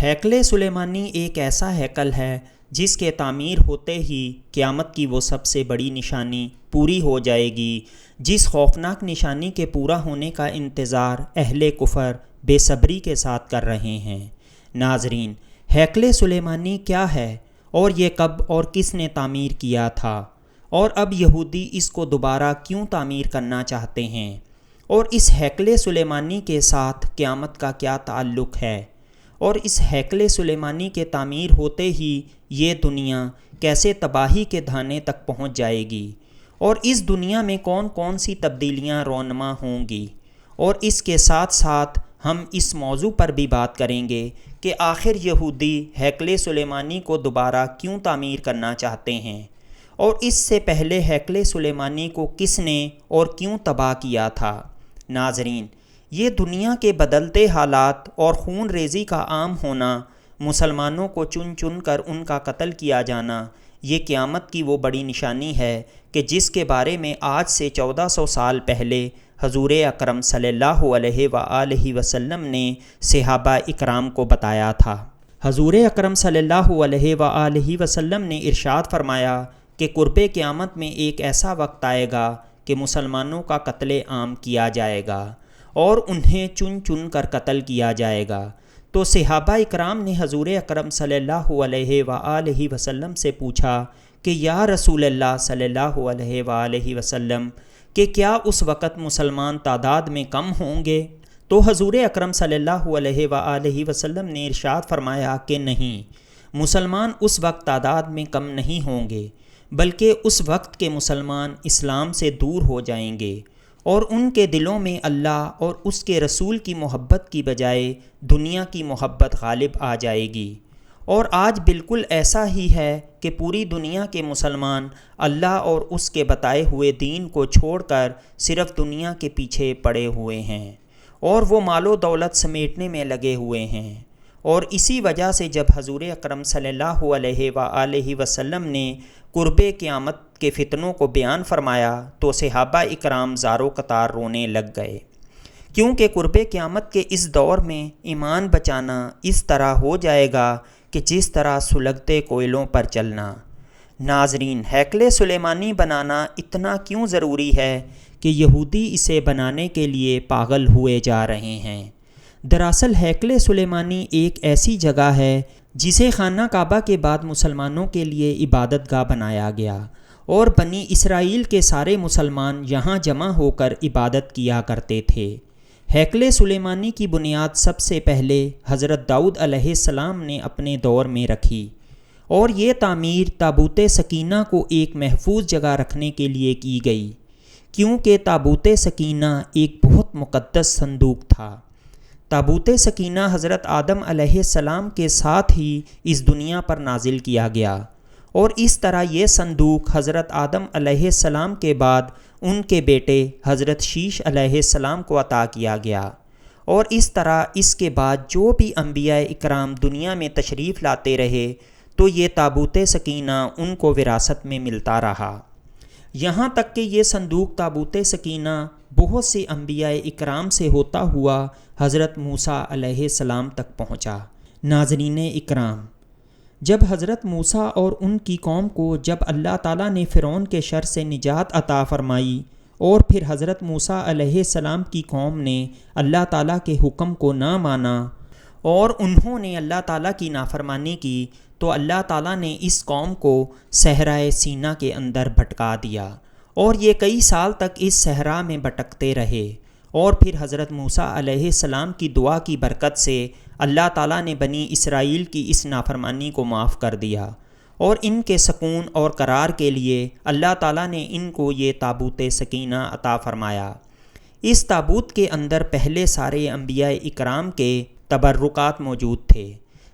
ہیکل سلیمانی ایک ایسا ہیکل ہے جس کے تعمیر ہوتے ہی قیامت کی وہ سب سے بڑی نشانی پوری ہو جائے گی، جس خوفناک نشانی کے پورا ہونے کا انتظار اہل کفر بے صبری کے ساتھ کر رہے ہیں۔ ناظرین، ہیکل سلیمانی کیا ہے اور یہ کب اور کس نے تعمیر کیا تھا، اور اب یہودی اس کو دوبارہ کیوں تعمیر کرنا چاہتے ہیں، اور اس ہیکل سلیمانی کے ساتھ قیامت کا کیا تعلق ہے، اور اس ہیکل سلیمانی کے تعمیر ہوتے ہی یہ دنیا کیسے تباہی کے دھانے تک پہنچ جائے گی، اور اس دنیا میں کون کون سی تبدیلیاں رونما ہوں گی، اور اس کے ساتھ ساتھ ہم اس موضوع پر بھی بات کریں گے کہ آخر یہودی ہیکل سلیمانی کو دوبارہ کیوں تعمیر کرنا چاہتے ہیں، اور اس سے پہلے ہیکل سلیمانی کو کس نے اور کیوں تباہ کیا تھا۔ ناظرین، یہ دنیا کے بدلتے حالات اور خون ریزی کا عام ہونا، مسلمانوں کو چن چن کر ان کا قتل کیا جانا، یہ قیامت کی وہ بڑی نشانی ہے کہ جس کے بارے میں آج سے 1400 سال پہلے حضور اکرم صلی اللہ علیہ وآلہ وسلم نے صحابہ اکرام کو بتایا تھا۔ حضور اکرم صلی اللہ علیہ وآلہ وسلم نے ارشاد فرمایا کہ قرب قیامت میں ایک ایسا وقت آئے گا کہ مسلمانوں کا قتل عام کیا جائے گا اور انہیں چن چن کر قتل کیا جائے گا۔ تو صحابہ اکرام نے حضور اکرم صلی اللہ علیہ وآلہ وسلم سے پوچھا کہ یا رسول اللہ صلی اللہ علیہ وآلہ وسلم کہ کیا اس وقت مسلمان تعداد میں کم ہوں گے؟ تو حضور اکرم صلی اللہ علیہ وآلہ وسلم نے ارشاد فرمایا کہ نہیں، مسلمان اس وقت تعداد میں کم نہیں ہوں گے، بلکہ اس وقت کے مسلمان اسلام سے دور ہو جائیں گے، اور ان کے دلوں میں اللہ اور اس کے رسول کی محبت کی بجائے دنیا کی محبت غالب آ جائے گی۔ اور آج بالکل ایسا ہی ہے کہ پوری دنیا کے مسلمان اللہ اور اس کے بتائے ہوئے دین کو چھوڑ کر صرف دنیا کے پیچھے پڑے ہوئے ہیں، اور وہ مال و دولت سمیٹنے میں لگے ہوئے ہیں۔ اور اسی وجہ سے جب حضور اکرم صلی اللہ علیہ وآلہ وسلم نے قرب قیامت کے فتنوں کو بیان فرمایا تو صحابہ اکرام زارو قطار رونے لگ گئے، کیونکہ قرب قیامت کے اس دور میں ایمان بچانا اس طرح ہو جائے گا کہ جس طرح سلگتے کوئلوں پر چلنا۔ ناظرین، ہیکل سلیمانی بنانا اتنا کیوں ضروری ہے کہ یہودی اسے بنانے کے لیے پاگل ہوئے جا رہے ہیں؟ دراصل ہیکل سلیمانی ایک ایسی جگہ ہے جسے خانہ کعبہ کے بعد مسلمانوں کے لیے عبادت گاہ بنایا گیا، اور بنی اسرائیل کے سارے مسلمان یہاں جمع ہو کر عبادت کیا کرتے تھے۔ ہیکل سلیمانی کی بنیاد سب سے پہلے حضرت داؤد علیہ السلام نے اپنے دور میں رکھی، اور یہ تعمیر تابوت سکینہ کو ایک محفوظ جگہ رکھنے کے لیے کی گئی، کیونکہ تابوت سکینہ ایک بہت مقدس صندوق تھا۔ تابوت سکینہ حضرت آدم علیہ السلام کے ساتھ ہی اس دنیا پر نازل کیا گیا، اور اس طرح یہ صندوق حضرت آدم علیہ السلام کے بعد ان کے بیٹے حضرت شیش علیہ السلام کو عطا کیا گیا، اور اس طرح اس کے بعد جو بھی انبیاء اکرام دنیا میں تشریف لاتے رہے تو یہ تابوت سکینہ ان کو وراثت میں ملتا رہا، یہاں تک کہ یہ صندوق تابوت سکینہ بہت سے انبیاء اکرام سے ہوتا ہوا حضرت موسیٰ علیہ السلام تک پہنچا۔ ناظرین اکرام، جب حضرت موسیٰ اور ان کی قوم کو جب اللہ تعالیٰ نے فرعون کے شر سے نجات عطا فرمائی، اور پھر حضرت موسیٰ علیہ السلام کی قوم نے اللہ تعالیٰ کے حکم کو نہ مانا اور انہوں نے اللہ تعالیٰ کی نافرمانی کی، تو اللہ تعالیٰ نے اس قوم کو صحرائے سینا کے اندر بھٹکا دیا، اور یہ کئی سال تک اس صحرا میں بھٹکتے رہے، اور پھر حضرت موسیٰ علیہ السلام کی دعا کی برکت سے اللہ تعالیٰ نے بنی اسرائیل کی اس نافرمانی کو معاف کر دیا، اور ان کے سکون اور قرار کے لیے اللہ تعالیٰ نے ان کو یہ تابوت سکینہ عطا فرمایا۔ اس تابوت کے اندر پہلے سارے انبیاء اکرام کے تبرکات موجود تھے،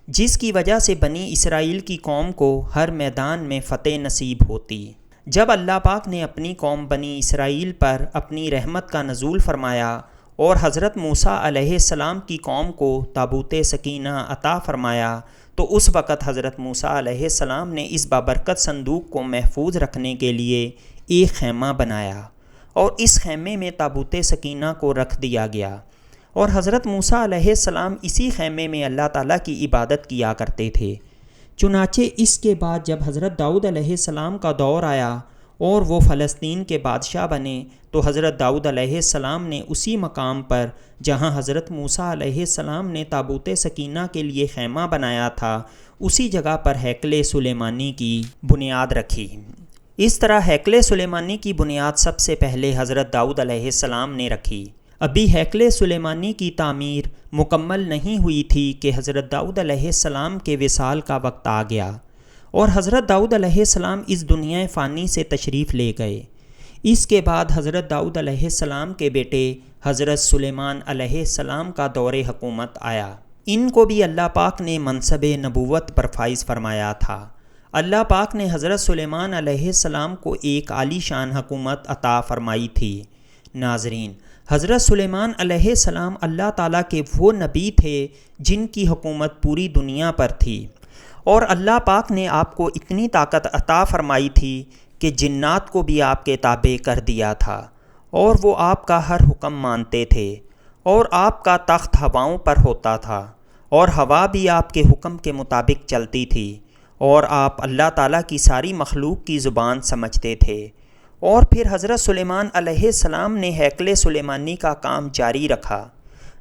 جس کی وجہ سے بنی اسرائیل کی قوم کو ہر میدان میں فتح نصیب ہوتی۔ جب اللہ پاک نے اپنی قوم بنی اسرائیل پر اپنی رحمت کا نزول فرمایا اور حضرت موسیٰ علیہ السلام کی قوم کو تابوت سکینہ عطا فرمایا، تو اس وقت حضرت موسیٰ علیہ السلام نے اس بابرکت صندوق کو محفوظ رکھنے کے لیے ایک خیمہ بنایا، اور اس خیمے میں تابوت سکینہ کو رکھ دیا گیا، اور حضرت موسیٰ علیہ السلام اسی خیمے میں اللہ تعالیٰ کی عبادت کیا کرتے تھے۔ چنانچہ اس کے بعد جب حضرت داؤد علیہ السلام کا دور آیا اور وہ فلسطین کے بادشاہ بنے تو حضرت داؤد علیہ السلام نے اسی مقام پر جہاں حضرت موسیٰ علیہ السلام نے تابوت سکینہ کے لیے خیمہ بنایا تھا، اسی جگہ پر ہیکل سلیمانی کی بنیاد رکھی۔ اس طرح ہیکل سلیمانی کی بنیاد سب سے پہلے حضرت داؤد علیہ السلام نے رکھی۔ ابھی ہیکل سلیمانی کی تعمیر مکمل نہیں ہوئی تھی کہ حضرت داؤد علیہ السلام کے وصال کا وقت آ گیا اور حضرت داؤد علیہ السلام اس دنیا فانی سے تشریف لے گئے۔ اس کے بعد حضرت داؤد علیہ السلام کے بیٹے حضرت سلیمان علیہ السلام کا دور حکومت آیا۔ ان کو بھی اللہ پاک نے منصب نبوت پر فائز فرمایا تھا۔ اللہ پاک نے حضرت سلیمان علیہ السلام کو ایک عالی شان حکومت عطا فرمائی تھی۔ ناظرین، حضرت سلیمان علیہ السلام اللہ تعالیٰ کے وہ نبی تھے جن کی حکومت پوری دنیا پر تھی، اور اللہ پاک نے آپ کو اتنی طاقت عطا فرمائی تھی کہ جنات کو بھی آپ کے تابع کر دیا تھا، اور وہ آپ کا ہر حکم مانتے تھے، اور آپ کا تخت ہواؤں پر ہوتا تھا، اور ہوا بھی آپ کے حکم کے مطابق چلتی تھی، اور آپ اللہ تعالیٰ کی ساری مخلوق کی زبان سمجھتے تھے۔ اور پھر حضرت سلیمان علیہ السلام نے ہیکل سلیمانی کا کام جاری رکھا،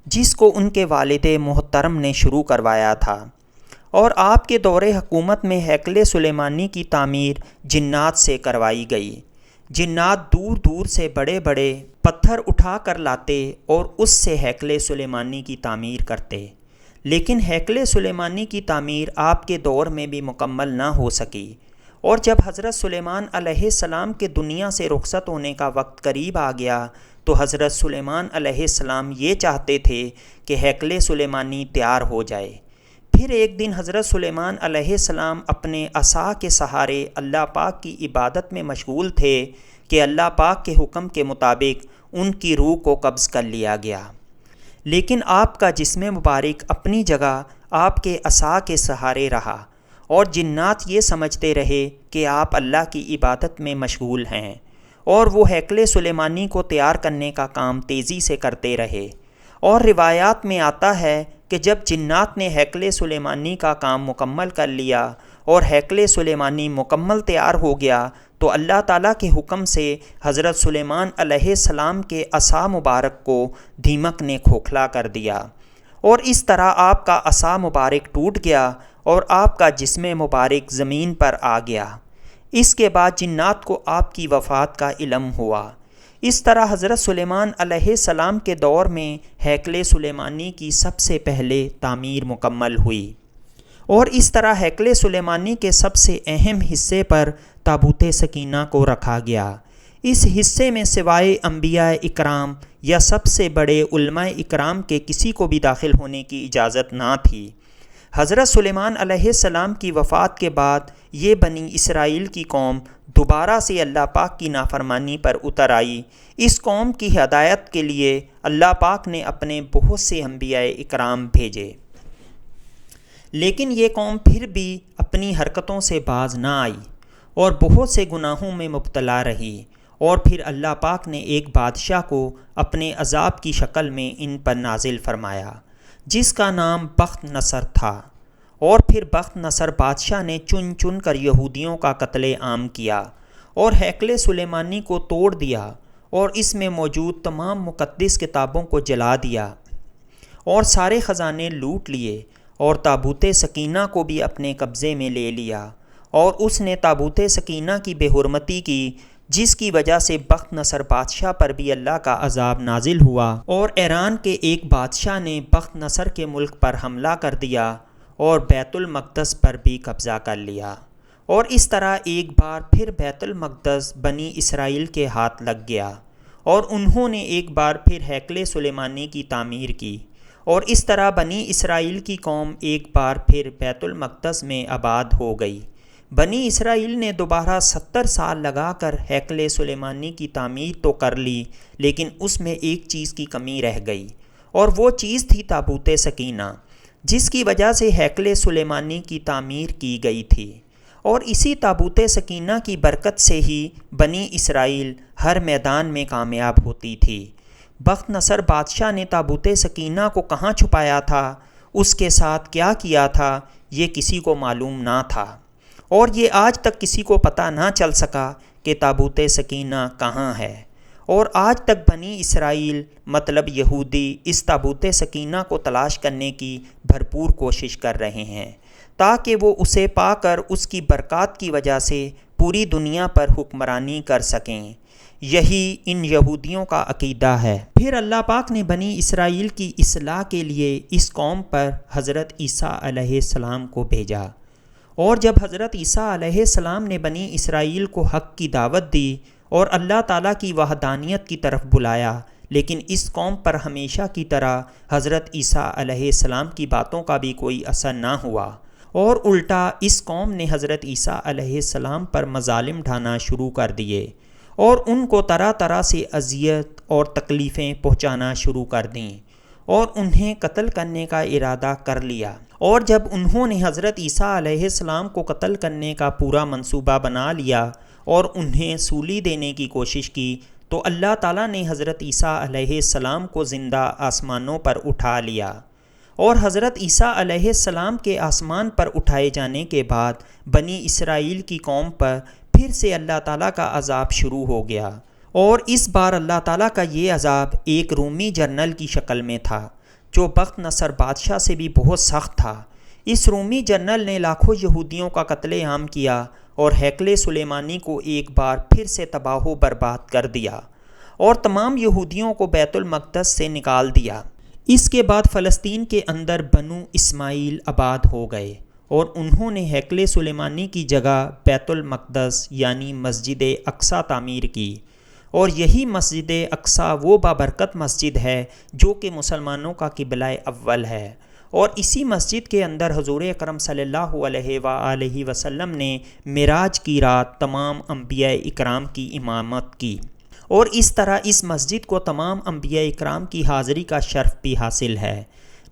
جس کو ان کے والد محترم نے شروع کروایا تھا، اور آپ کے دور حکومت میں ہیکل سلیمانی کی تعمیر جنات سے کروائی گئی۔ جنات دور دور سے بڑے بڑے پتھر اٹھا کر لاتے اور اس سے ہیکل سلیمانی کی تعمیر کرتے، لیکن ہیکل سلیمانی کی تعمیر آپ کے دور میں بھی مکمل نہ ہو سکی، اور جب حضرت سلیمان علیہ السلام کے دنیا سے رخصت ہونے کا وقت قریب آ گیا تو حضرت سلیمان علیہ السلام یہ چاہتے تھے کہ ہیکل سلیمانی تیار ہو جائے۔ پھر ایک دن حضرت سلیمان علیہ السلام اپنے عصا کے سہارے اللہ پاک کی عبادت میں مشغول تھے کہ اللہ پاک کے حکم کے مطابق ان کی روح کو قبض کر لیا گیا، لیکن آپ کا جسم مبارک اپنی جگہ آپ کے عصا کے سہارے رہا، اور جنات یہ سمجھتے رہے کہ آپ اللہ کی عبادت میں مشغول ہیں، اور وہ ہیکل سلیمانی کو تیار کرنے کا کام تیزی سے کرتے رہے۔ اور روایات میں آتا ہے کہ جب جنات نے ہیکل سلیمانی کا کام مکمل کر لیا اور ہیکل سلیمانی مکمل تیار ہو گیا تو اللہ تعالیٰ کے حکم سے حضرت سلیمان علیہ السلام کے عصا مبارک کو دیمک نے کھوکھلا کر دیا، اور اس طرح آپ کا عصا مبارک ٹوٹ گیا اور آپ کا جسم مبارک زمین پر آ گیا۔ اس کے بعد جنات کو آپ کی وفات کا علم ہوا۔ اس طرح حضرت سلیمان علیہ السلام کے دور میں ہیکل سلیمانی کی سب سے پہلے تعمیر مکمل ہوئی، اور اس طرح ہیکل سلیمانی کے سب سے اہم حصے پر تابوت سکینہ کو رکھا گیا۔ اس حصے میں سوائے انبیاء اکرام یا سب سے بڑے علماء اکرام کے کسی کو بھی داخل ہونے کی اجازت نہ تھی۔ حضرت سلیمان علیہ السلام کی وفات کے بعد یہ بنی اسرائیل کی قوم دوبارہ سے اللہ پاک کی نافرمانی پر اتر آئی۔ اس قوم کی ہدایت کے لیے اللہ پاک نے اپنے بہت سے انبیاء اکرام بھیجے، لیکن یہ قوم پھر بھی اپنی حرکتوں سے باز نہ آئی اور بہت سے گناہوں میں مبتلا رہی، اور پھر اللہ پاک نے ایک بادشاہ کو اپنے عذاب کی شکل میں ان پر نازل فرمایا جس کا نام بخت نصر تھا، اور پھر بخت نصر بادشاہ نے چن چن کر یہودیوں کا قتل عام کیا اور ہیکل سلیمانی کو توڑ دیا اور اس میں موجود تمام مقدس کتابوں کو جلا دیا اور سارے خزانے لوٹ لیے، اور تابوت سکینہ کو بھی اپنے قبضے میں لے لیا، اور اس نے تابوت سکینہ کی بے حرمتی کی، جس کی وجہ سے بخت نصر بادشاہ پر بھی اللہ کا عذاب نازل ہوا، اور ایران کے ایک بادشاہ نے بخت نصر کے ملک پر حملہ کر دیا اور بیت المقدس پر بھی قبضہ کر لیا، اور اس طرح ایک بار پھر بیت المقدس بنی اسرائیل کے ہاتھ لگ گیا، اور انہوں نے ایک بار پھر ہیکل سلیمانی کی تعمیر کی، اور اس طرح بنی اسرائیل کی قوم ایک بار پھر بیت المقدس میں آباد ہو گئی۔ بنی اسرائیل نے دوبارہ 70 سال لگا کر ہیکل سلیمانی کی تعمیر تو کر لی، لیکن اس میں ایک چیز کی کمی رہ گئی، اور وہ چیز تھی تابوت سکینہ، جس کی وجہ سے ہیکل سلیمانی کی تعمیر کی گئی تھی، اور اسی تابوت سکینہ کی برکت سے ہی بنی اسرائیل ہر میدان میں کامیاب ہوتی تھی۔ بخت نصر بادشاہ نے تابوت سکینہ کو کہاں چھپایا تھا، اس کے ساتھ کیا کیا تھا، یہ کسی کو معلوم نہ تھا، اور یہ آج تک کسی کو پتہ نہ چل سکا کہ تابوت سکینہ کہاں ہے۔ اور آج تک بنی اسرائیل مطلب یہودی اس تابوت سکینہ کو تلاش کرنے کی بھرپور کوشش کر رہے ہیں تاکہ وہ اسے پا کر اس کی برکات کی وجہ سے پوری دنیا پر حکمرانی کر سکیں۔ یہی ان یہودیوں کا عقیدہ ہے۔ پھر اللہ پاک نے بنی اسرائیل کی اصلاح کے لیے اس قوم پر حضرت عیسیٰ علیہ السلام کو بھیجا، اور جب حضرت عیسیٰ علیہ السلام نے بنی اسرائیل کو حق کی دعوت دی اور اللہ تعالیٰ کی وحدانیت کی طرف بلایا، لیکن اس قوم پر ہمیشہ کی طرح حضرت عیسیٰ علیہ السلام کی باتوں کا بھی کوئی اثر نہ ہوا، اور الٹا اس قوم نے حضرت عیسیٰ علیہ السلام پر مظالم ڈھانا شروع کر دیے اور ان کو طرح طرح سے اذیت اور تکلیفیں پہنچانا شروع کر دیں اور انہیں قتل کرنے کا ارادہ کر لیا۔ اور جب انہوں نے حضرت عیسیٰ علیہ السلام کو قتل کرنے کا پورا منصوبہ بنا لیا اور انہیں سولی دینے کی کوشش کی، تو اللہ تعالیٰ نے حضرت عیسیٰ علیہ السلام کو زندہ آسمانوں پر اٹھا لیا، اور حضرت عیسیٰ علیہ السلام کے آسمان پر اٹھائے جانے کے بعد بنی اسرائیل کی قوم پر پھر سے اللہ تعالیٰ کا عذاب شروع ہو گیا، اور اس بار اللہ تعالیٰ کا یہ عذاب ایک رومی جنرل کی شکل میں تھا جو بخت نصر بادشاہ سے بھی بہت سخت تھا۔ اس رومی جنرل نے لاکھوں یہودیوں کا قتل عام کیا اور ہیکل سلیمانی کو ایک بار پھر سے تباہ و برباد کر دیا اور تمام یہودیوں کو بیت المقدس سے نکال دیا۔ اس کے بعد فلسطین کے اندر بنو اسماعیل آباد ہو گئے، اور انہوں نے ہیکل سلیمانی کی جگہ بیت المقدس یعنی مسجد اقصیٰ تعمیر کی، اور یہی مسجد اقصیٰ وہ بابرکت مسجد ہے جو کہ مسلمانوں کا قبلہ اول ہے، اور اسی مسجد کے اندر حضور اکرم صلی اللہ علیہ وآلہ وسلم نے معراج کی رات تمام انبیاء اکرام کی امامت کی، اور اس طرح اس مسجد کو تمام انبیاء اکرام کی حاضری کا شرف بھی حاصل ہے۔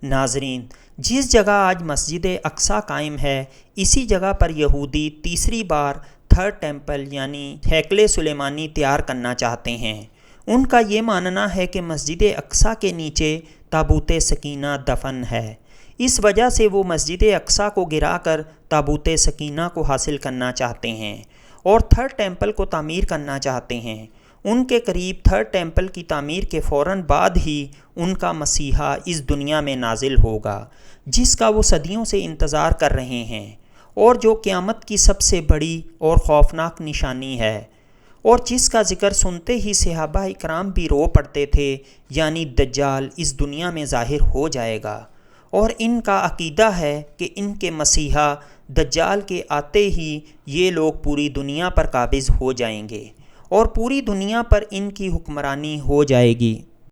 ناظرین، جس جگہ آج مسجد اقصیٰ قائم ہے، اسی جگہ پر یہودی تیسری بار تھرڈ ٹیمپل یعنی ہیکل سلیمانی تیار کرنا چاہتے ہیں۔ ان کا یہ ماننا ہے کہ مسجد اقصیٰ کے نیچے تابوت سکینہ دفن ہے، اس وجہ سے وہ مسجد اقصیٰ کو گرا کر تابوت سکینہ کو حاصل کرنا چاہتے ہیں اور تھرڈ ٹیمپل کو تعمیر کرنا چاہتے ہیں۔ ان کے قریب تھرڈ ٹیمپل کی تعمیر کے فوراً بعد ہی ان کا مسیحا اس دنیا میں نازل ہوگا، جس کا وہ صدیوں سے انتظار کر رہے ہیں، اور جو قیامت کی سب سے بڑی اور خوفناک نشانی ہے، اور جس کا ذکر سنتے ہی صحابہ اکرام بھی رو پڑتے تھے، یعنی دجال اس دنیا میں ظاہر ہو جائے گا۔ اور ان کا عقیدہ ہے کہ ان کے مسیحا دجال کے آتے ہی یہ لوگ پوری دنیا پر قابض ہو جائیں گے اور پوری دنیا پر ان کی حکمرانی ہو جائے گی۔